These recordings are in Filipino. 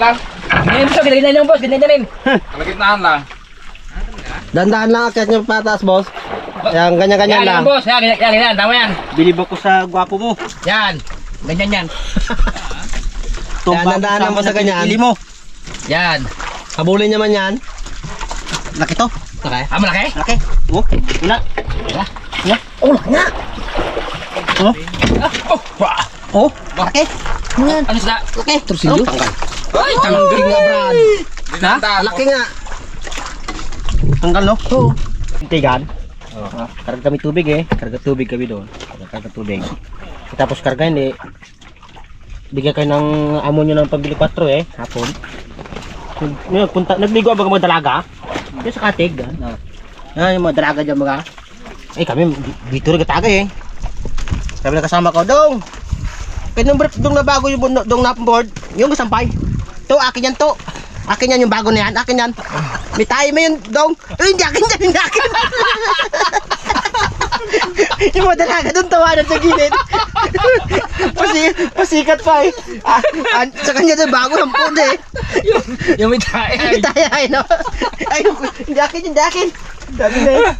lang. Ganyan boss, ganyan lang boss, ganyan rin. Kalagitnaan lang. Dandahan lang akyat niyo pataas, boss. Yan, ganyan-ganyan lang. Yan boss, yan, ganyan, tama yan. Bilib ako sa gwapo mo. Yan, ganyan yan. Yan, dandahan lang mo sa ganyan. Pili mo. Yan. Habulin naman yan. Laki to. Okay. Ah, malaki? Laki. Oh, ina. Wala. Ina. Oh, laki nga. Oh. Oh, wah. Oh, laki. Yan. Ano sila? Laki. Torsilyo. Tanggal. Ay, tanggal nga, Brad. Ha? Laki nga. Tanggal, no? Oo. Tigan. Karga kami tubig eh. Karga tubig kami doon. Karga tubig. Tapos karga hindi. Bigyan kayo ng amo nyo ng pambili 4 eh. Hapon. Nagligo ba mga dalaga? Yung sa katig. Yung mga dalaga dyan mga. Eh kami dito rin katagay eh. Kami nakasama ko. Dong! Kaya nung nabago yung dong napboard, yung kasampay. To, akin yan to. Akin yan yung bago na yan. Akin yan. May tayo mo yun, dong. Hindi akin yan, hindi akin. Yung mga dalaga doon tawanan sa gilid. Pasikat pa eh. Sa kanya doon bago ng puno eh. Yung may tayo. May tayo ay no. Ay, hindi akin, hindi akin. Sabi na eh.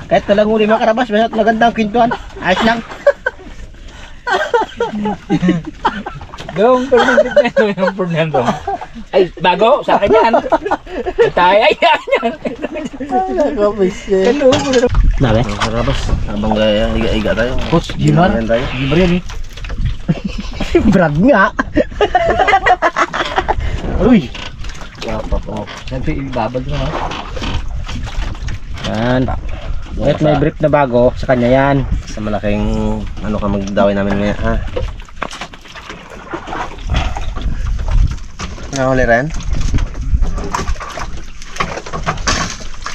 Kahit talang uli mga karabas, basta magandang kwintuan. Ayos lang. Dong, yung Fernando. Ay, bago, sa akin yan. May tayo, ay, yan. Nabe? Karabas, habang iga tayo. Coach, Jimar. Jimar yan eh. Brad nga. Uy. Siyempre, ibabag mo ha. Yan. Kahit may brief na bago, sa kanya yan. Sa malaking ano ka magdaway namin ngayon ha. Nahuli rin?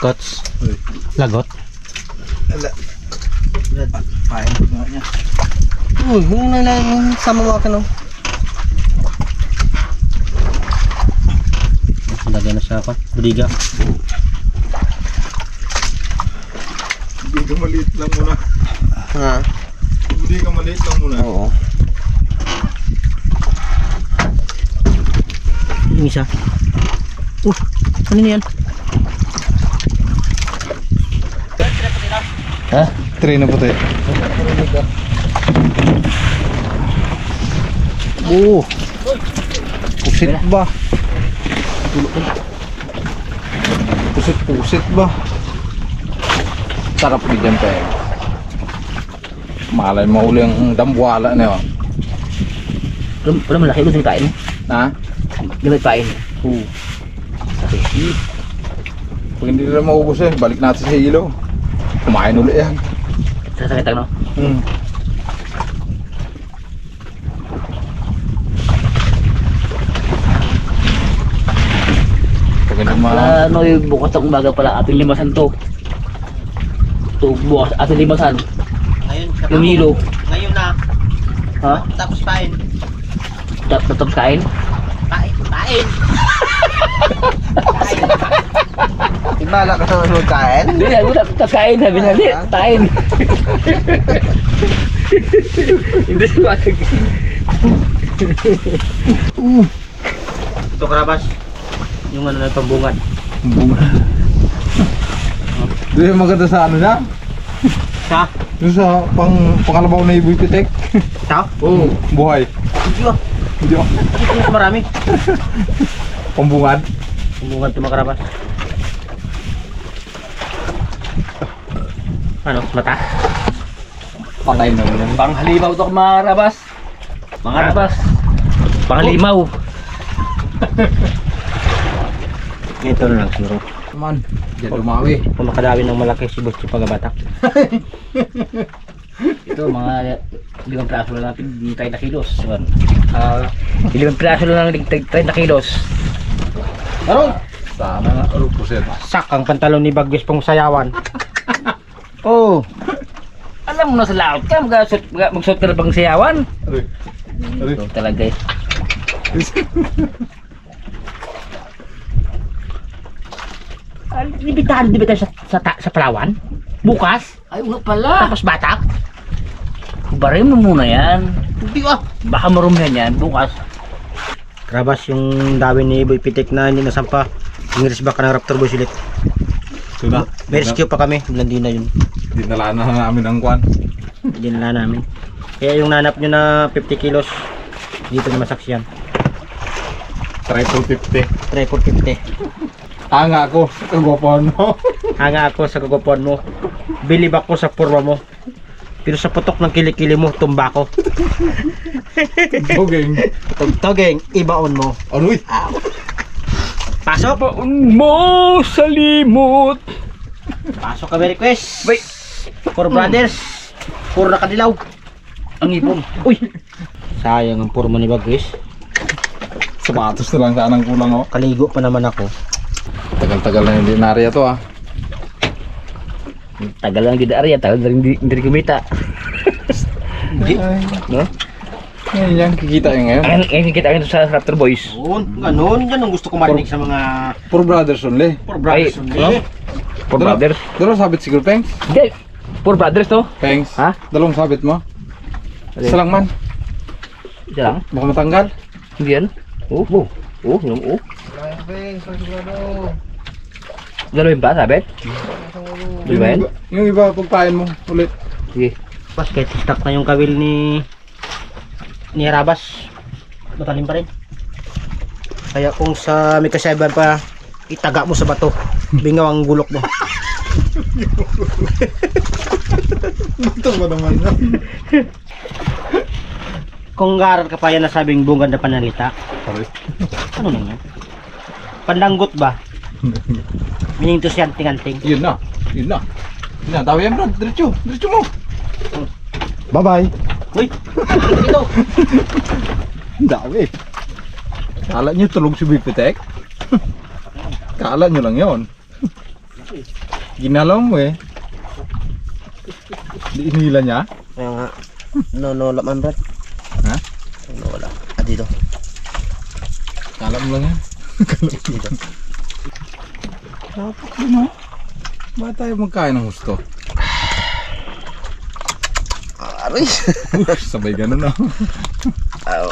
Coach. Lagot. Pain nga niya. Uy, yung sama mo ka no. Lagay na siya pa. Budiga. Hindi ka maliit lang muna. Ha? Hindi ka maliit lang muna. Oo. Yung isa. Ano yan? Ha? Tray na puti. Pusit ba? Pusit ba? Sarap din dyan tayo. Malay mahuli ang dambuala na yun. Wala malaki gusto kain. Ha? Gamit pain. Pag hindi nila maubos eh, balik natin sa ilaw. Kumain ulit yan. Sasakit ang no? Pag hindi Ano yung bukas ng umaga pala ating limasan to. Ito bukas ating limasan. Ngayon, Yung hilo. Ngayon na. Ha? Tapos pain. Tapos kain? Pain. Pain. Ibala ka sa magkain? Hindi, tapos kain. Sabi na, hindi, kain. Hindi siya matag. Ito karabas. Yung ano na pambungan. Hindi maganda sa ano na? Sa? Yung sa pangalabaw na iboy pitek. Sa? Oo, buhay. Hindi ah. Hindi ako. Ito marami. Pambungan. Pambungan ito mga karabas. Ano? Mata? Patay na rin. Panghalimaw to mga rabas. Mga rabas. Panghalimaw. Ito na lang siguro. Naman, diyan lumawi. Kung makadawi ng malaki si Boss yung pagbabatak. Ito mga 5 praso lang natin 30 kilos. 5 praso lang natin 30 kilos. Aron! Sana nga, pusit. Sak ang pantalon ni Bagyos pang sayawan. Oh! Alam mo na sa laot ka, mag-suot ka na bang sayawan? Aray. Aray. Ito talaga eh. Ibitahan sa Palawan? Bukas? Ay, wala pala. Tapos Batak? Barin mo muna yan. Hindi ah! Baka marumihan yan bukas. Karabas yung dami ni Boy Pitik na hindi nasampa. Yung back ka ng Raptor Boys ulit. Ito na. May rescue pa kami. Landi na yun. Dinalaan na namin ang kwan. Hindi na namin. Kaya yung nanap nyo na 50 kilos, dito na masaksiyan. Try for 50. Try for 50. Hanga ako. Kagwapuan mo. Hanga ako sa kagwapuan mo. Bilib ako sa forma mo. Pero sa putok ng kilikili mo, tumba ko. Tugeng. Tugtugeng, ibaon mo. Aroy. Pasok! Baon mo sa limot. Pasok kami request. Wait. For brothers. For nakadilaw. Ang ipon. Uy! Sayang ang forma ni Bagwis. Sapatos na lang sana ang kulang oh. Kaligo pa naman ako. Tagal-tagal na yung dinarya to ah. Tagal lang gid area, tagal na hindi kumita. No? Ngayon yan, kikita yung ngayon. Ngayon kita ngayon sa Raptor Boys. Ganun. Yan ang gusto ko marinig sa mga For brothers only. for brothers. Ay, only. For brothers. Dalawang sabit siguro, Pengs. Hindi. For brothers no? Pengs. Ha? Dalawang sabit mo. Isa lang man. Isa lang. Baka matanggal. Hindi yan. Yung Dalawin ba sabi? Di ba yan? Yung iba, pagpain mo ulit. Sige. Basket stuck na yung kawil ni Rabas. Matalim pa rin. Kaya kung sa may kasayaban pa, itaga mo sa bato. Bingaw ang gulok mo. Ito ba naman yan? Kung garal ka pa yan nasabing bungad na panalita, Sorry. ano nang yan? Pandanggot ba? Meaning to siya anting-anting. Yun na. Yun na. Yun na. Tawi yan, bro. Diretso. Diretso mo. Bye-bye. Uy! Ito! Dawi. Kala nyo tulog si Bipitek? Kala nyo lang yon. Ginalaw mo eh. Di inila niya. Kaya nga. No, wala man, Brad. Ha? No, wala. Ah, dito. Kala mo lang yan. Dito. Dapat din ha. Bakit tayo magkain ng gusto? Aray! Sabay ganun na. Aw.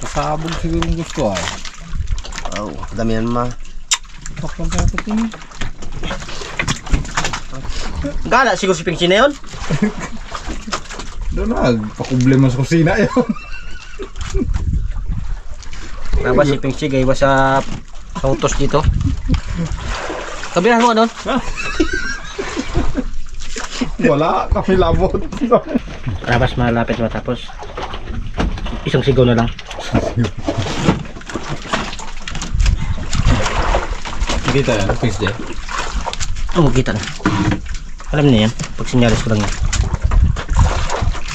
Pasabog siguro yung gusto ay. Aw. Damihan ma. Pakpang dapat yun eh. Gala siguro si Pingsi na yun. Doon na. Pakublema sa kusina yun. Naba si Pingsi gaywa sa utos dito. Kabilang mo doon. Wala. Kami labot. Rabas malapit matapos. Isang sigaw na lang. Kita yan. Fix day. Oo, kita na. Alam niya yan. Pag sinyalis ko lang yan.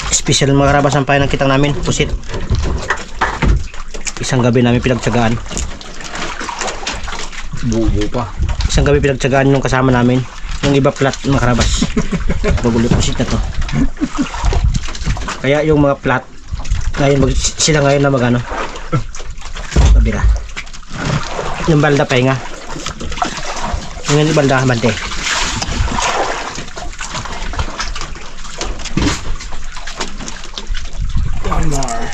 Special mga karabas ang pahay ng kitang namin. Pusit. Isang gabi namin pinagtsagaan. Bubo pa. Isang gabi pinagtsagaan yung kasama namin. Yung iba plat mga karabas. Bagulo pusit na to. Kaya yung mga plat ngayon sila ngayon na magano. Kabira. Yung balda pahinga. Yung balda bante. One more.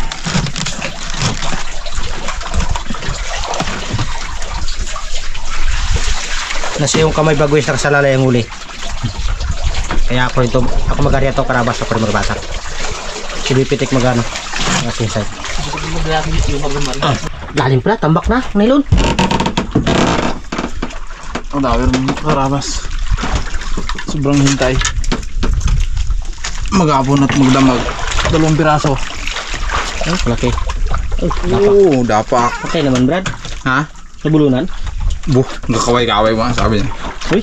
Nasa yung kamay bago yung nakasalala yung huli. Kaya ako ito, ako mag-area to karabas ako rin magbatak. Si Bipitik magano. Kasi side. Lalim pala, tambak na, nailon. Ang dami rin karabas. Sobrang hintay. Mag-abon at magdamag. 2 piraso. Ay, malaki. Oo, dapak. Okay naman, Brad. Ha? Nabulunan. Buh, nakaway-kaway mo sabi niya. Uy.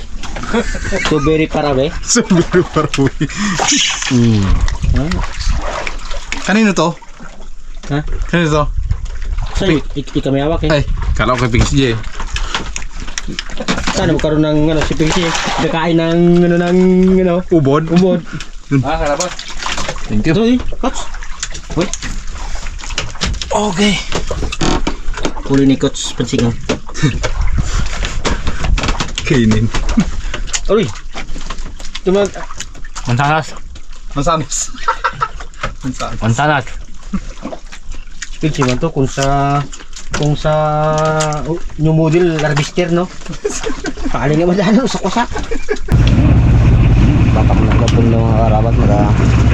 So very parawe. Sabi paroy. Kanino to? Ha? Kanino to? So, kami hawak eh. Ay, kala ko kay Pings J. Sana magkaroon ng ano, si Pixie. Nakain ng ano, Ubod. ubod. Ah, karabas. Thank you. Ito eh, Coach. Uy. Okay. Huli ni Coach Pansigang. Kainin. Uy. Tumag. Mansanas. Masanos. Masanos. Mansanas. Pinsi man to kung sa new model harvester no. Paling nga madaan usak-usak. Batak na ko pun ng karabat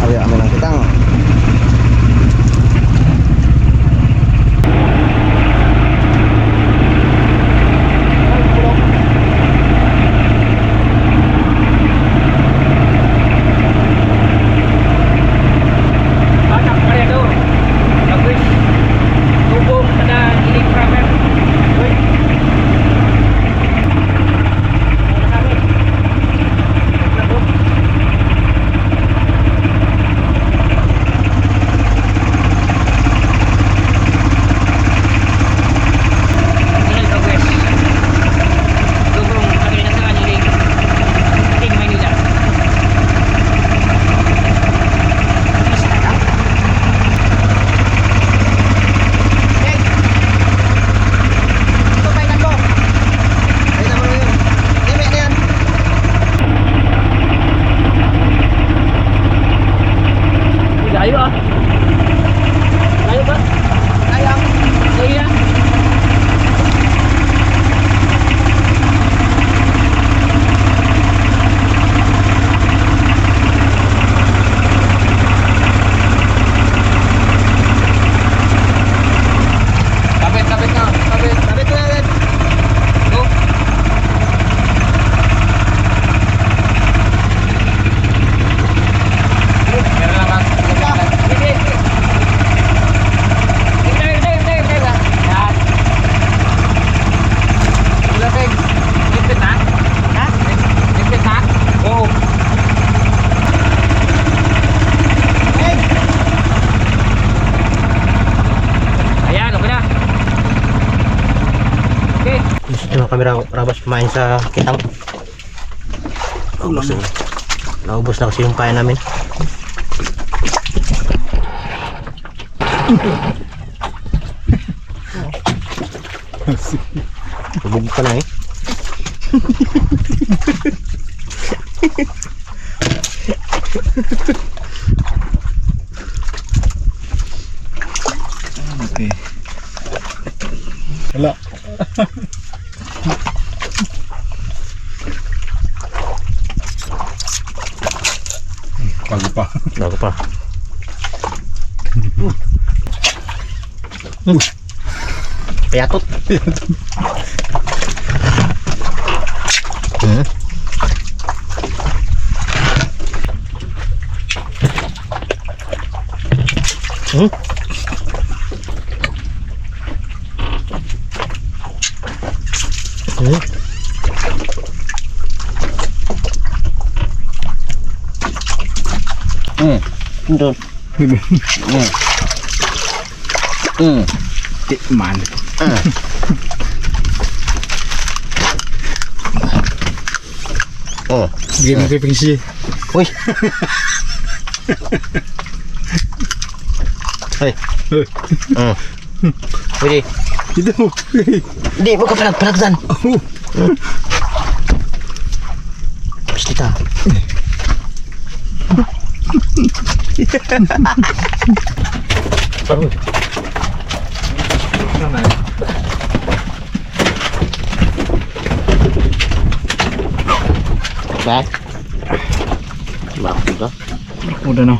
awi kami ng kitang. Batak paredo. Tapos tubong pada giling primer. Uy. Layo ah. Layo ba? Layo. Layo. Kapit na. Sabi ko na. Go. Meron naman. Ayan, okay na. Okay. Gusto na kami rabas kumain sa kitang. Naubos na. Naubos na kasi yung kaya namin. Bubog pa lang eh. Okay. Wala. Bago pa. Bago pa. Payatot. Doon. Tikman. Oh, Game kay Pingsi. uy. Hey. Pwede. Ito. Hindi, mo ka palag dyan. Pasti ta. Baru. Ba? Bakit ka? Udah no.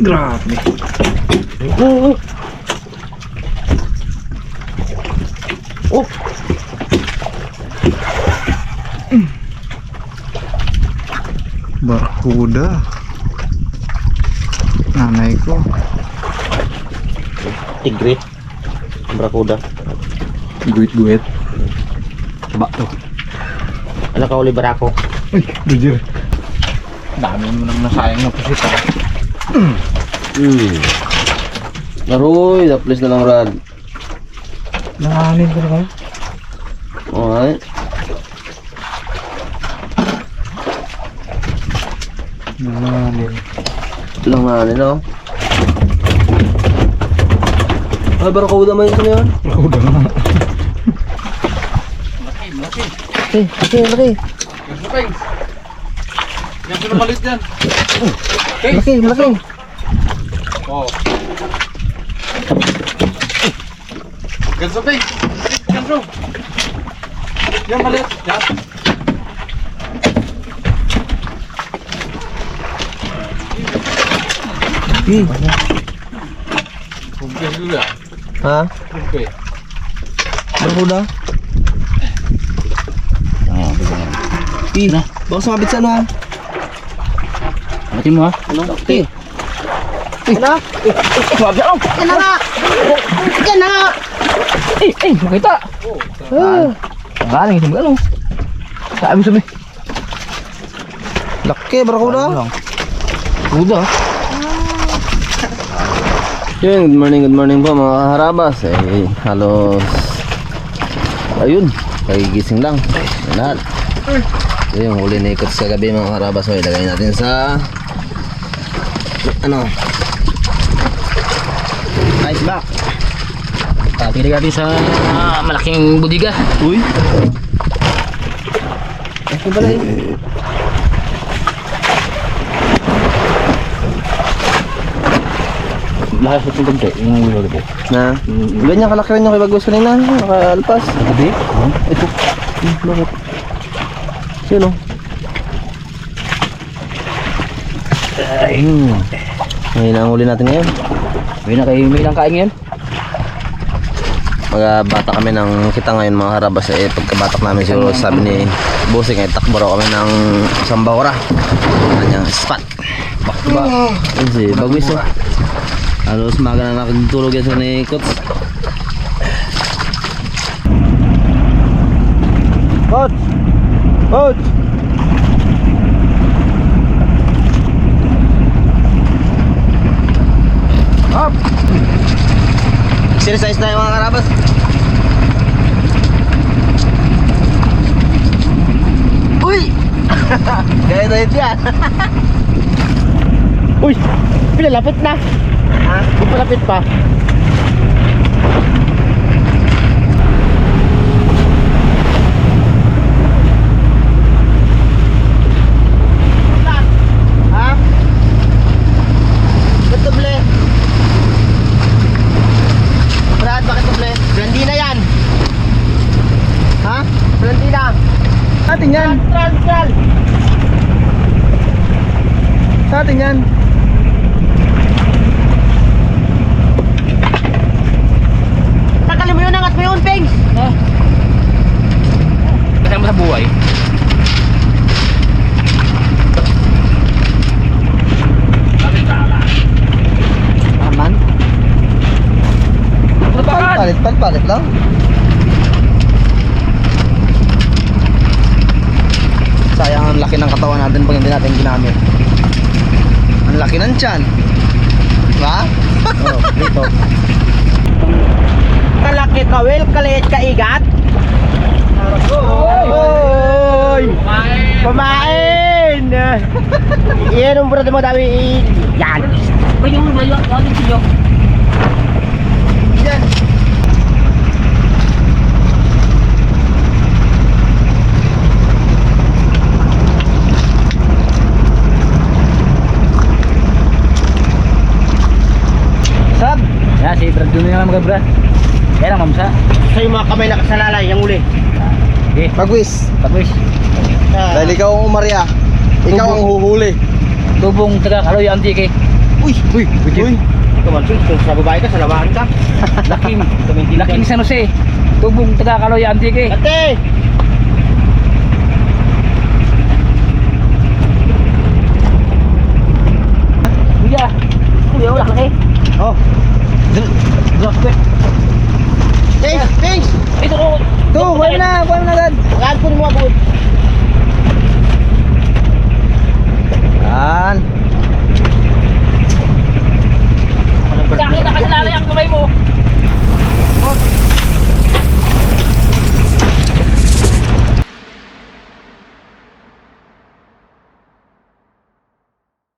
Grabe. Oh. Barkuda. Nanay ko. Tigre. Brakuda. Guit-guit. Coba tuh. Ano ka uli barako? Uy, jujur. Dami mo nang nasayang na pusita. Naroy, na-place na lang rad. Nanganin ko na kayo. Alright. Nanganin. Langanin no? Ay, barakuda man yun yan. Barkuda na. Laki. Yan ko na malit yan. Laki. Oh. Ganso, Ping. Ganso. Yan, maliit. Yan. Kumpi juga. Ha? Kumpi. Barkuda? Ih, baka sumabit sa ano ha? Matin mo ha. Ano? Ih. Ano? Sumabit ako. Yan na nga! Yan na nga! Makita. Galing sa mga ano. Sabi. Laki, barkuda. Udah. Yun, good morning po mga harabas. Halos ayun, kagigising lang. Yan lahat. Ito yung huli na ikot sa gabi mga harabas. So, ilagay natin sa ano, ice box. Pili natin sa malaking budiga. Uy. Ito pala eh. Lahat sa itong gante, yung ulo ko. Na, ganyan kalaki rin yung kay Bagos kanina. Nakaalpas. Gabi? Ito. Bakit? Sino? Ngayon ang huli natin ngayon. May nang kain ngayon. Magbata kami ng kita ngayon mga harabas. Pagkabatak namin siguro sabi ni Busing ay takbo raw kami ng Sambawara. Kanyang spot. Bakba. Ayun si Bagwis oh. Halos maga na nakagtulog yan sa ni Kots. Kots! Kots! Up! Exercise na yung mga karabas. Uy! Gaya na ito yan. Uy! Pinalapit na. Ha? Pinalapit pa. Ha? Betul Brad, bakit doble? Blandina yan. Ha? Blandina. Atin yan. Tral. Sa atin yan. Tagalin mo yun, angat mo yun, Pings. Kasama sa buhay. Aman. Palit lang. Sayang ang laki ng katawan natin pag hindi natin ginamit. Ang laki ng tiyan. Diba? Oo, dito. Kalaki kawil, kaliit kaigat. Oy! Kumain! Yan ang brother mo dami. Yan. Yan. Sab. Ya, si Brad dun nga mga Brad. Kaya lang mamsa. Sa yung mga kamay na kasalalay, yung uli. Okay. Bagwis. Tapos, Dahil ikaw ang umarya, ikaw ang huhuli. tubong taga Kaloy Antique. Uy! Tumalsun, sa babae ka, sa labahan ka. Laking San Jose. Tubong taga Kaloy Antique. Ate! Kuya. Kuya, wala ka Oh! Drop ko. Pings! Ito ko. Kuha mo na agad! Pagkaan po mo agad.